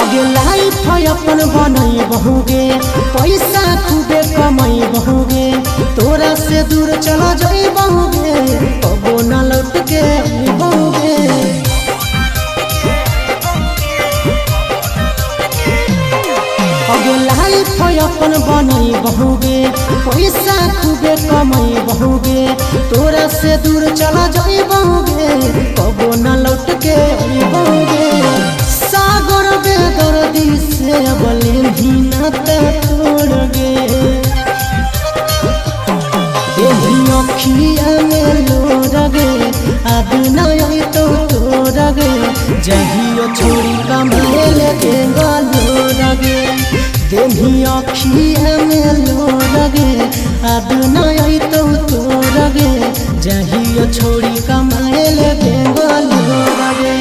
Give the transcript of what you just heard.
आगे लाइफ अपन बनई बहुगे, पैसा खूबे कमाई बहुगे, तोरा से दूर चला जाई बहुगे, कबो न लौट के बहुगे। आगे लाइफ अपन बनई बहुगे, पैसा खूबे कमाई बहुगे, तोरा से दूर चला जाई बहुगे, कबो न लौट के बहुगे। सागर बेदर्दी से बोले भी न तोड़ गे, यही अखिया में लोर गे, अब नहीं तो तोड़ गे, जहियो छोड़ी कमाए लगे लोर गे, देही अखिया में लोर गे, अब नहीं तो तोड़ गे, जहियो छोड़ी कमाए लगे लोर गे।